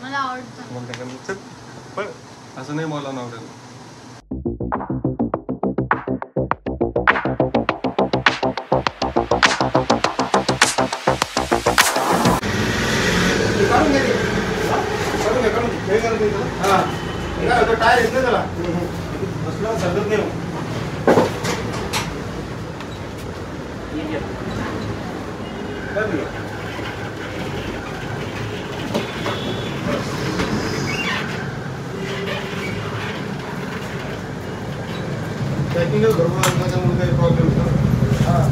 मला आवडतं. मग काय चल पण असं नाही बोलावं नवऱ्याला. टायर येत नाही त्याला बसला सरकत नाही. पॅकिंगच बरोबर त्याच्यामुळे काही प्रॉब्लेम होता. हां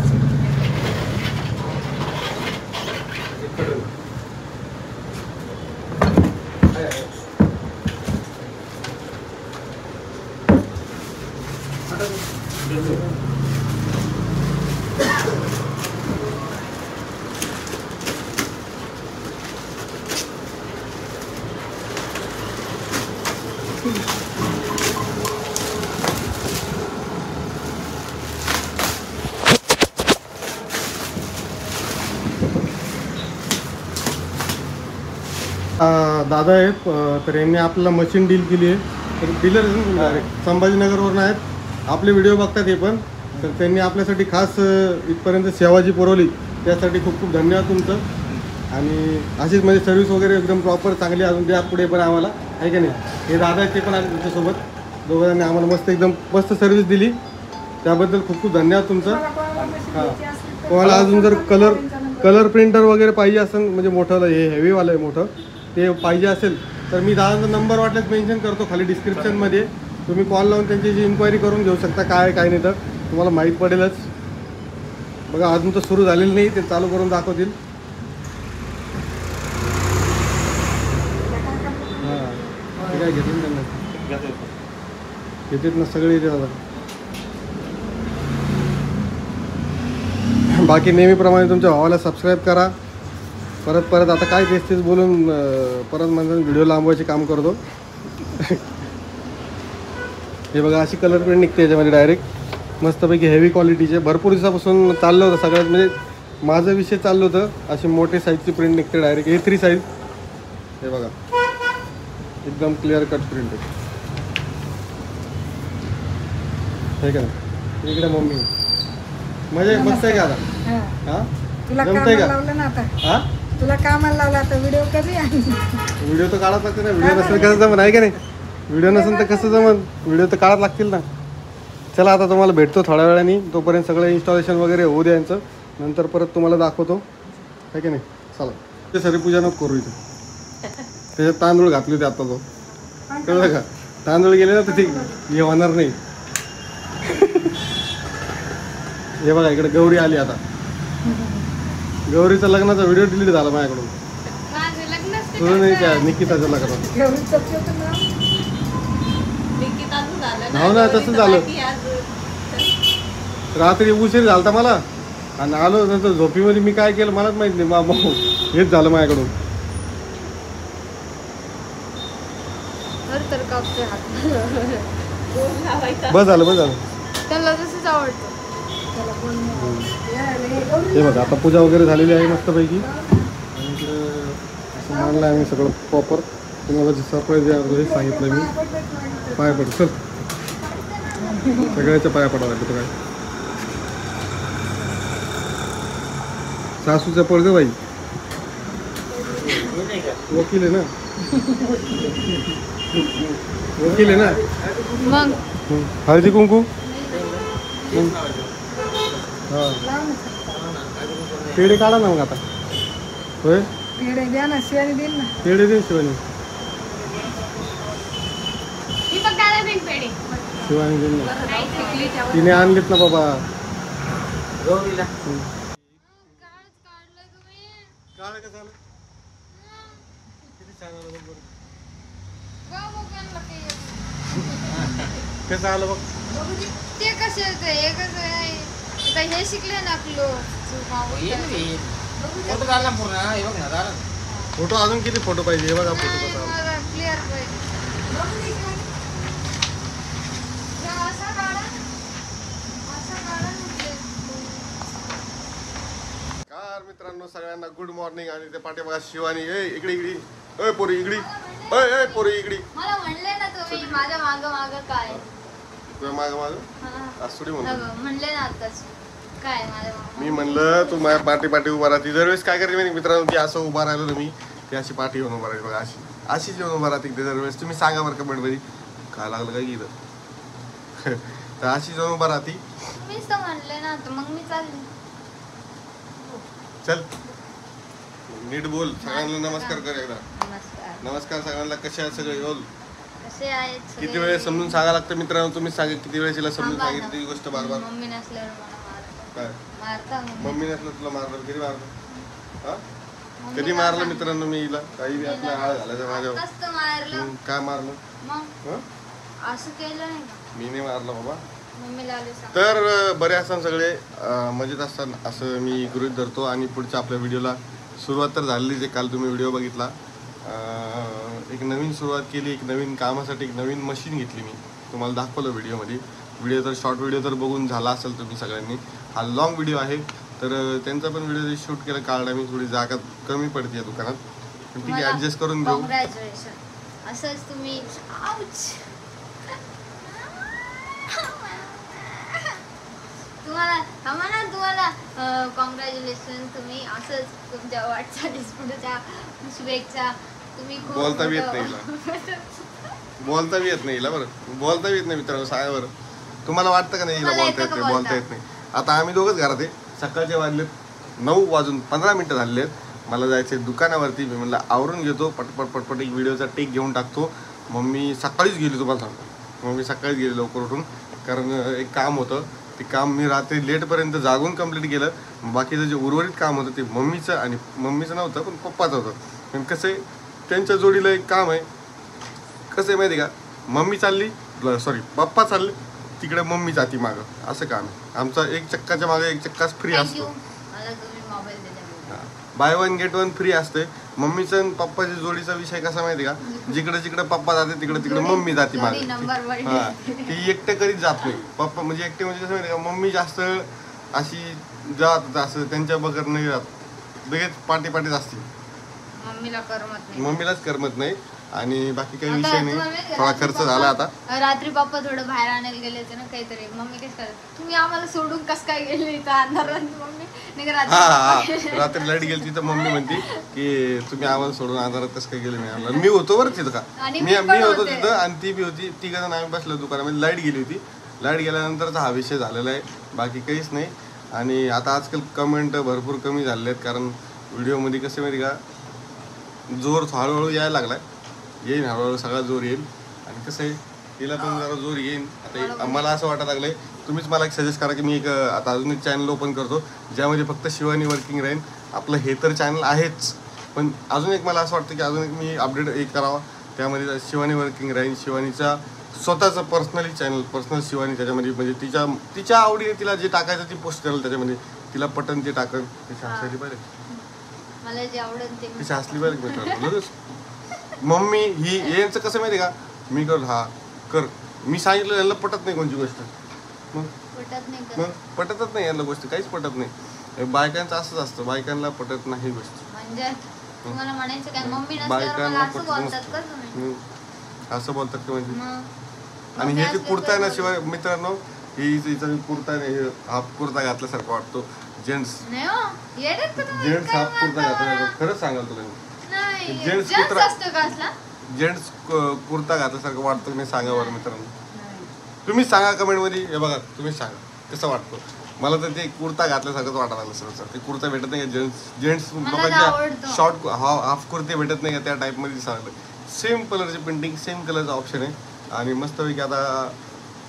इकडे दादा आहेत तर यांनी आपल्याला मशीन डील केली आहे. तर डीलर संभाजीनगरवरून आहेत. आपले व्हिडिओ बघतात हे पण. तर त्यांनी आपल्यासाठी खास इथपर्यंत सेवा जी पुरवली त्यासाठी खूप खूप धन्यवाद तुमचं. आणि अशीच म्हणजे सर्व्हिस वगैरे एकदम प्रॉपर चांगली अजून द्या पुढे पण आम्हाला आहे का नाही. हे दादा ते पण आले तुमच्यासोबत दोघांनी आम्हाला मस्त एकदम मस्त सर्व्हिस दिली त्याबद्दल खूप खूप धन्यवाद तुमचं. हां तुम्हाला अजून जर कलर प्रिंटर वगैरे पाहिजे असेल म्हणजे मोठं हे हेवीवालं आहे मोठं ते पाहिजे असेल तर मी दादाचा नंबर वाटल्यास मेन्शन करतो खाली डिस्क्रिप्शनमध्ये. तुम्ही कॉल लावून त्यांची इन्क्वायरी करून घेऊ शकता काय काय नाही तर तुम्हाला माहीत पडेलच. बघा अजून तर सुरू झालेलं नाही ते चालू करून दाखवतील. हां काय घेतील त्यांना घेतात ना सगळे दादा. बाकी नेहमीप्रमाणे तुमच्या भावाला सबस्क्राईब करा. परत आता काय तेच बोलून परत म्हणजे व्हिडिओ लांबवायचे काम करतो. हे बघा अशी कलर प्रिंट निघते याच्यामध्ये डायरेक्ट मस्तपैकी हेवी क्वालिटीचे. भरपूर दिवसापासून चाललं होतं सगळ्यात म्हणजे माझा विषय चाललं होतं. अशी मोठे साईजची प्रिंट निघते डायरेक्ट A3 साईज. हे बघा एकदम क्लिअर कट प्रिंट आहे का नाही. इकडे मम्मी मजा मस्त आहे का आता. हां तुला जमतंय का लावलं ना आता. हां तुला कामाला लावला आता व्हिडिओ कधी आहे. व्हिडिओ तर काढाच लागते ना. व्हिडिओ नसेल कसं जमन आहे का नाही. व्हिडिओ नसेल तर कसं जमन. व्हिडिओ तर काढाच लागतील ना. चला आता तुम्हाला भेटतो थोड्या वेळाने. तोपर्यंत सगळं इन्स्टॉलेशन वगैरे होऊ द्यायचं नंतर परत तुम्हाला दाखवतो आहे की नाही. चला ते सरी पूजा नको करू इथे. त्याच्यात तांदूळ घातले होते आता तो कळलं का. तांदूळ गेले ना तर ते हे होणार नाही. हे बघा इकडे गौरी आली आता. गौरीचा लग्नाचा व्हिडिओ डिलीट झाला माझ्याकडून. तुझं नाही त्या निकिताचं लग्न. हो ना तसं झालं. रात्री उशीर झाला मला आणि आलो नंतर झोपीमध्ये मी काय केलं मलाच माहित नाही. हेच झालं माझ्याकडून. बस झालं त्याला तसंच आवडतं. हे बघा आता पूजा वगैरे झालेली आहे मस्तपैकी. आणि इकडं असं मांडलं आहे मी सगळं प्रॉपर. तुम्हाला जे सरप्राईज हे सांगितलं मी. पाया पड चल सगळ्याच्या पाया पडावं लागतं काय. सासूच्या पड ग बाई. वकील आहे ना. वकील आहे ना मग हळदी कुंकू. हां पेढे काढा ना मग आता. होय पेढे द्या ना. शिवानी देईल ना. पेढे दे शिवानी. शिवानी देईल ना. तिने आणलीत ना बाबा. काळ कसं आलं किती छान आलं बघ. कसं आलं बघ. ते कसे हे शिकले ना फोटो अजून किती फोटो पाहिजे हे बघा. फोटो कसा क्लिअर पाहिजे. काय नमस्कार मित्रांनो, सगळ्यांना गुड मॉर्निंग. आणि ते पाठीमागा शिवानी, ए इकडे इकडे, अय पोरी इकडे, अय पोरी इकडे. मला म्हणले ना तुम्ही माझ्या माग माग काय तुझ्या माग माग हा. असुडी म्हणतो. म्हणले ना आताच काय माझ्या मागं. मी म्हणलं तू माझ्या पाठी उभा राहते. दरवेळेस काय करते माहिती मित्रांनो, ती असं उभा राहिलो ना मी, ती अशी पाठी येऊन उभा राहिली बघा, अशीच येऊन उभा राहते दरवेळेस. तुम्ही सांगा बरं कमेंट मध्ये काय लागलं काय इथं. तर अशी जाऊन उभा राहते. तुम्हीच तर म्हणले ना, तर मग मी चालले. चल नीट बोल, सगळ्यांना नमस्कार कर एकदा. नमस्कार. नमस्कार सगळ्यांना. कसे आहेत सगळे? बोल. कसे आहेत सगळे? किती वेळेस समजून सांगायला लागतं मित्रांनो, तुम्ही सांगा किती वेळेस तिला समजून थांबा ना. सांगितली ती गोष्ट बार बार. मम्मी नसल्यावर मला मारतो. काय मारता मम्मी नसलं तुला मारलं? कधी मारलं? हा मम्मी कधी मारलं मित्रांनो मी हिला? काही बी आपल्या आळ घालायचं माझ्यावर. आत्ताच तर मारलं. काय मारलं? मग हं? असं केलं नाही का? मी नाही मारलं बाबा. मम्मीला आले सांग. तर बरे असताना सगळे मजेत असतात असं मी गृहीत धरतो. आणि पुढच्या आपल्या व्हिडिओला सुरुवात तर झालेलीच आहे. काल तुम्ही व्हिडिओ बघितला. एक नवीन सुरुवात केली, एक नवीन कामासाठी एक नवीन मशीन घेतली मी. तुम्हाला दाखवलं व्हिडिओमध्ये. व्हिडिओ तर शॉर्ट व्हिडिओ तर बघून झाला असेल तुम्ही सगळ्यांनी. हा लॉंग व्हिडिओ आहे. तर त्यांचा पण व्हिडिओ शूट केला काढला मी. थोडी जागा कमी पडते या दुकानात, पण ठीक आहे ॲडजस्ट करून घेऊ. कॉंग्रॅच्युलेशन. असंच तुम्ही तुम्हाला कॉंग्रॅच्युलेशन. तुम्ही असंच तुमच्या वाटचालीस पुढच्या शुभेच्छा. तुम्ही खूप बोलता बी येत नाही मोठं- बोलता बी येत नाही हिला बरं. बोलता बी येत नाही मित्रांनो. सांगा बरं, तुम्हाला वाटतं का नाही हिला मला बोलता येत येतं नाही? का बोलता येत नाही. आता आम्ही दोघंच घरात आहे. सकाळचे वाजलेत 9:15 झालेले आहेत. मला जायचं आहे दुकानावरती. मी म्हणलं आवरून घेतो, पटपट एक व्हिडिओचा टेक घेऊन टाकतो. मम्मी सकाळीच गेली, तुम्हाला सांगतो. मम्मी सकाळीच गेली लवकर उठून, कारण एक काम होतं. ते काम मी रात्री लेटपर्यंत जागून कंप्लीट केलं. बाकीचं जे उर्वरित काम होतं ते मम्मीचं, आणि मम्मीचं नव्हतं पण पप्पाचं होतं. पण कसं आहे, त्यांच्या जोडीला एक काम आहे. कसं आहे माहिती आहे का, मम्मी चालली, पप्पा चालले तिकडे, मम्मी जाती मागं. असं काम आहे आमचा. एक चक्काच्या मागे एक चक्काच फ्री Thank असतो. you. मला तुम्ही मोबाईल दिल्यामुळे. बाय 1 गेट 1 फ्री असते. मम्मीचं आणि पप्पाच्या जोडीचा विषय कसा माहिती का, जिकडे पप्पा जाते तिकडे मम्मी जाते जोडी मागे. Number one. हा, ती एकटे कधीच जात नाही. पप्पा म्हणजे एकटे म्हणजे कसं माहिती का, मम्मी जास्त अशी जात असं त्यांच्या बगर नाही जात. लगेच पाठीच असते. मम्मीला करमत नाही. मम्मीलाच करमत नाही. आणि बाकी काही आता विषय तुम्हाला नाही. माहिती थोडा आहे, खर्च रात्री झाला आता. रात्री पप्पा थोडं बाहेर आणायला गेले होते ना काहीतरी. मम्मी काय करत, तुम्ही आम्हाला सोडून कस काय गेले इथं अंधारात? मम्मी नाही का रात्री रात्री लाईट गेली तर मम्मी म्हणते की तुम्ही आम्हाला सोडून आजारात कसं काय गेले? मी होतो बरं तिथं का, आणि मी मी पण होतो होते. तिथं, आणि ती बी होती. ती कसं आम्ही बसलो दुकानामध्ये. लाईट गेली होती. लाईट गेल्यानंतरचा हा विषय झालेला आहे, बाकी काहीच नाही. आणि आता आजकाल कमेंट भरपूर कमी झालेले आहेत, कारण व्हिडिओमध्ये कसं माहिती का, जोर हळूहळू यायला लागलाय. येईन हळूहळू सगळा जोर येईल. आणि कसं आहे, तिला पण जरा जोर येईन. आता मला असं वाटायला लागलंय, तुम्हीच मला एक सजेस्ट करा की मी एक आता अजून एक चॅनल ओपन करतो ज्यामध्ये फक्त शिवानी वर्किंग राहील. आपलं हे तर चॅनल आहेच, पण अजून एक मला असं वाटतं की अजून एक मी अपडेट एक करावा. त्यामध्ये शिवानी वर्किंग राहील. शिवानीचा स्वतःचं पर्सनल शिवानी त्याच्यामध्ये, म्हणजे तिच्या आवडीने तिला जे टाकायचं ती पोस्ट करेल त्याच्यामध्ये. तिला पटन ते टाकन. तिची हसली पाहिजे, मला जे आवडेल ते मी तिची हसली पाहिजे मित्रांनो. मम्मी ही यांचं कसं माहिती का, मी कर हा कर, मी सांगितलं यांना पटत नाही कोणती गोष्ट. मग पटत नाही का? मग पटतच नाही यांना गोष्टी, काहीच पटत नाही. बायकांचं असंच असतं, बायकांना पटत नाही गोष्ट. म्हणजे तुम्हाला म्हणायचं काय, मम्मी नसल्यावर मला असं बोलतात का तुम्ही? असं बोलतात की म्हणजे. मग आणि मम्मी हे जे असली कुर्ता आहे ना तर- शिवाय मित्रांनो, हिचा कुर्ता आहे ना, हाफ कुर्ता घातल्यासारखा वाटतो. जेंट्स नाही हो, येडेत का तुम्ही? जेंट्स काय हाफ कुर्ता म्हणता? घातला, खरंच सांगाल तुला मी. नाही, जेंट्स जेंट्स कुत्रा- असतो का असला? जेंट्स कुर्ता घातल्यासारखं वाटतं की नाही? सांगा बरं मित्रांनो. नाही. तुम्ही सांगा कमेंटमध्ये. हे बघा तुम्ही सांगा कसं वाटतं. मला तर ते कुर्ता घातल्यासारखंच वाटायला लागलं सर. ते कुर्ता भेटत नाही का जेंट्स मला लोकांच्या आवडतो. शॉर्ट हाफ कुर्ते भेटत नाही का, त्या टाईपमध्ये सांगलं. सेम कलरची प्रिंटिंग, सेम कलरचा ऑप्शन आहे. आणि मस्तपैकी आता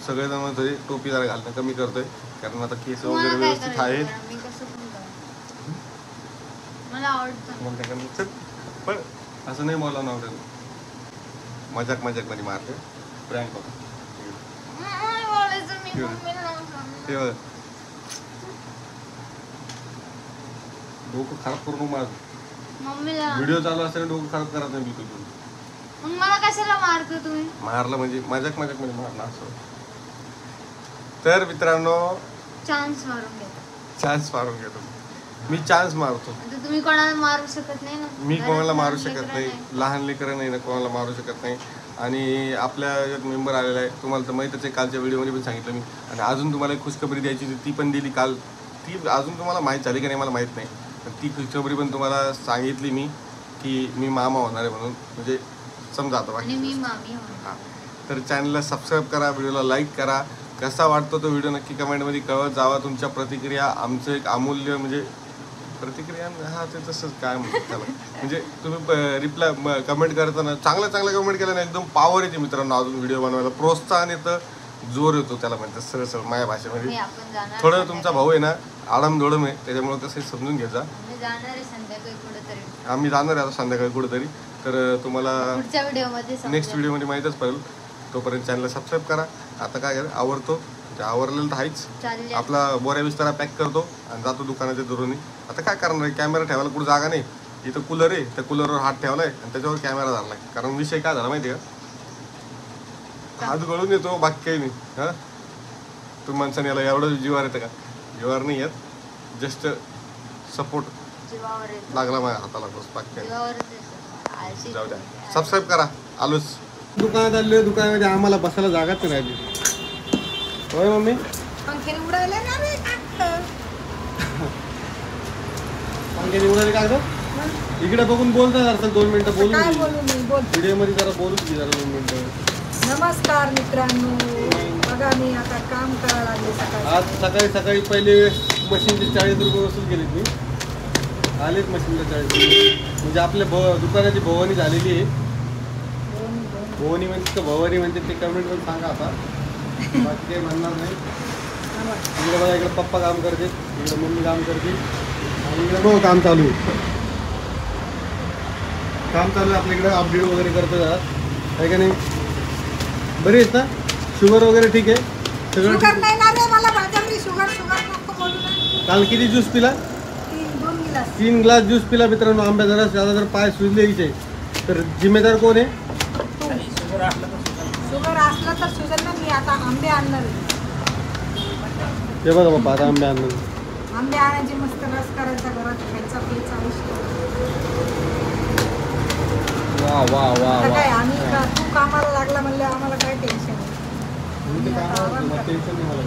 सगळेजण म्हणतो टोपी जरा घालणं कमी करतोय, कारण आता केस तुम्हाला वगैरे काय व्यवस्थित करायचं आहेत. बरं? मी कसं पण करेन. मला आवडतं. मग काय करणार? चल. पण असं नाही बोलावं ना आपल्याला. मजाक मध्ये मारते, प्रँक होता. नाही बोलायचं मी ठेव. मम्मीला नाही सांगणार. ते बघ, डोकं खराब करून माझं. मम्मीला व्हिडिओ चालू असताना डोकं खराब करत नाही बिलकुल. मग मला कशाला मारतो तुम्ही? मारलं म्हणजे मजाक मध्ये मारलं असं. तर मित्रांनो, चान्स मारून घेतो. चान्स मारून घेतो. मी चान्स मारतो. आता तुम्ही कोणाला मारू शकत नाही ना. मी कोणाला मारू शकत लेकरं नाही, लहान लेकरं नाही ना कोणाला मारू शकत नाही. आणि आपल्या एक मेंबर आलेला आहे, तुम्हाला तर माहीतच आहे, कालच्या व्हिडिओमध्ये पण सांगितलं मी. आणि अजून तुम्हाला एक खुशखबरी द्यायची होती, ती पण दिली काल. ती अजून तुम्हाला माहीत झाली की नाही मला माहीत नाही, पण ती खुशखबरी पण तुम्हाला सांगितली मी की मी मामा होणार आहे म्हणून. म्हणजे समजा आता आणि बाकी मी मामी होणार. हां. तर चॅनलला सबस्क्राईब करा, व्हिडिओला लाईक करा. कसा वाटतो तो व्हिडिओ नक्की कमेंटमध्ये कळवत जावा. तुमच्या प्रतिक्रिया आमचं एक अमूल्य म्हणजे प्रतिक्रिया, हा ते तसंच काय म्हणतात त्याला, म्हणजे तुम्ही रिप्लाय कमेंट करताना चांगलं कमेंट केलं ना एकदम पॉवर येते मित्रांनो. अजून व्हिडिओ बनवायला प्रोत्साहन येतं, जोर येतो त्याला म्हणतात सरळ माझ्या भाषेमध्ये. आपण जाणार थोडं तुमचा भाऊ आहे ना आडमधोडम आहे, त्याच्यामुळे कसं समजून घ्यायचा. आम्ही जाणार आहे संध्याकाळी कुठेतरी. आम्ही जाणार आहे आता संध्याकाळी कुठेतरी. तर तुम्हाला पुढच्या व्हिडिओमध्ये नेक्स्ट व्हिडिओमध्ये माहीतच पडेल. तोपर्यंत चॅनलला सबस्क्राईब करा. आता काय करा, आवरतो ते आवरलेलं तर आहेच, चालले आपला बोऱ्या बिस्तारा पॅक करतो आणि जातो दुकानाच्या दुरून. आता काय करणार आहे, कॅमेरा ठेवायला कुठं जागा नाही. इथं कूलर आहे, त्या कूलरवर हात ठेवलाय आणि त्याच्यावर कॅमेरा झाला. कारण विषय काय झाला माहिती आहे का, हात गळून येतो बाकी काही नाही. हां तुम्ही माणसाने याला एवढं जीवार येतं का? जीवार नाही येत, जस्ट सपोर्ट जीवावर येतो. लागला माझ्या हाताला बस, बाकी काही जीवावरच येतो. आळशी जाऊ द्या. तुम्ही. सबस्क्राईब करा. आलोच दुकानात आलो, दुकानामध्ये आम्हाला बसायला जागाच नाही राहिली. होय मम्मी, पंख्याने उडायला ना रे कागद. पंख्याने उडाले काय इकडे बघून बोलता जरा 2 मिनिटं बोलू. काय बोलू मी बोल. व्हिडिओ मध्ये जरा बोलू की जरा 2 मिनिटं. नमस्कार मित्रांनो, बघा मी आता काम करायला लागले सकाळी. आज सकाळी पहिले मशीनचे 40 रुपये वसूल केलेत मी. आलेच मशीनचे 40 रुपये. म्हणजे आपल्या दुकानाची भवानी झालेली आहे. भवानी म्हणजे भवानी म्हणजे ते कमेंट पण सांगा आता, बाकी काही म्हणणार नाही. इकडे बघा, इकडे पप्पा काम करते, इकडे मम्मी काम करते आणि इकडे बघ काम चालू आहे. आपल्या इकडे अपडेट वगैरे करतो जरा, आहे का नाही? बरी आहेत ना? शुगर वगैरे ठीक आहे सगळं? शुगर नाही ना रे मला, भाजमरी शुगर नको बोलू ना. काल किती ज्यूस पिला? 2 गिलास. 3 ग्लास ज्यूस पिला मित्रांनो. आंब्या जर पाय सुजले हिचे तर जिम्मेदार कोण आहे? शुगर असलं तर सुजल ना. मी आता आंबे आणणार आहे. हे बघा बाप्पा, आता आंबे आणणार. आंबे आणायचे, मस्त रस करायचा, घरात खायचा प्यायचा. वा वा वा आता वा. काय आम्ही तू कामाला लागला म्हणले आम्हाला काय टेन्शन नाही. टेन्शन नाही मला.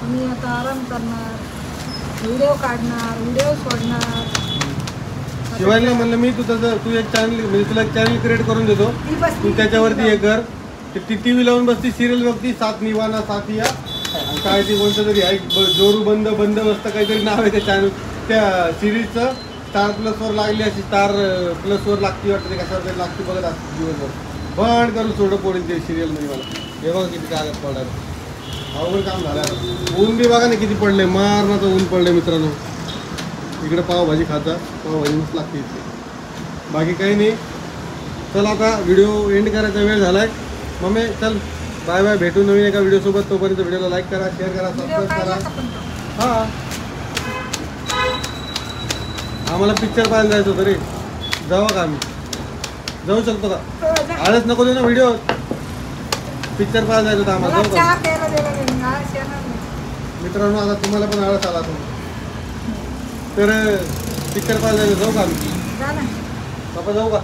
आम्ही आता आराम करणार, व्हिडिओ काढणार, व्हिडिओ सोडणार. शिवायला म्हणलं मी, तू एक चॅनल म्हणजे तुला एक चॅनल क्रिएट करून देतो, ती बसली तू त्याच्यावरती हे कर. ती TV लावून बसती, सिरियल बघती, साथ निवाना साथिया आणि काय ते कोणतं तरी आहे, जोरू बंद बंदोबस्त काहीतरी नाव आहे त्या चॅनल, त्या सिरीजचं. स्टार प्लसवर लागली, अशी स्टार प्लसवर लागती वाटतं, ते कशावर तरी लागते बघत असते दिवसभर. बंद करून सोडं पोडील ते सिरियलमध्ये मला. हे बघा किती कागद पडणार, अवघड काम झालं. ऊन बी बघा ना किती पडलंय, मारणाचं ऊन पडलंय मित्रांनो. इकडे पावभाजी खाता, पावभाजी मस्त लागते इथे, बाकी काही नाही. चल आता व्हिडिओ एंड करायचा वेळ झालाय. मम्मी चल बाय बाय, भेटू नवीन एका व्हिडिओसोबत. तोपर्यंत व्हिडिओला लाईक करा, शेअर करा, सबस्क्राईब करा. हां, आम्हाला पिक्चर पाहायला जायचं होतं रे. जाऊ का आम्ही? जाऊ शकतो का? आळस नको देऊ ना व्हिडिओ. पिक्चर पाहायला जायचं होतं आम्हाला. जाऊ का मित्रांनो? आता तुम्हाला पण आळस आला तर पिक्चर पाहायला जायचं. जाऊ का आम्ही? बाबा जाऊ का?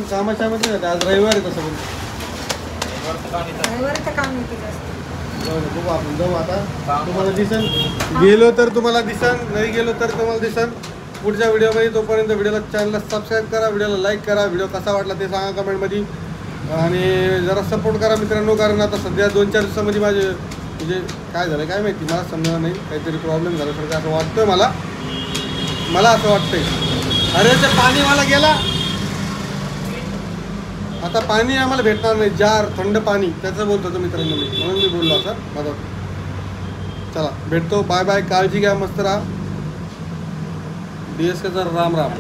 कामाच्या मध्ये नाही, आज रविवार आहे तसं पण. बघू आपण, जाऊ आता. तुम्हाला दिसन, गेलो तर तुम्हाला दिसन, नाही गेलो तर तुम्हाला दिसन पुढच्या व्हिडिओमध्ये. तोपर्यंत व्हिडिओला चॅनलला सबस्क्राईब करा, व्हिडिओला लाईक करा, व्हिडिओ कसा वाटला ते सांगा कमेंटमध्ये. आणि जरा सपोर्ट करा मित्रांनो, कारण आता सध्या 2-4 दिवसामध्ये माझे म्हणजे काय झालं काय माहिती, मला समजणार नाही. काहीतरी प्रॉब्लेम झाल्यासारखं असं वाटतंय मला असं वाटतंय. अरे ते पाणी मला गेला, आता पाणी आम्हाला भेटणार नाही. जार थंड पाणी त्याचं बोलत होतं मित्रांनो मी, म्हणून मी बोललो असं माझा. चला भेटतो, बाय बाय, काळजी घ्या, मस्त राहा. DSK राम राम.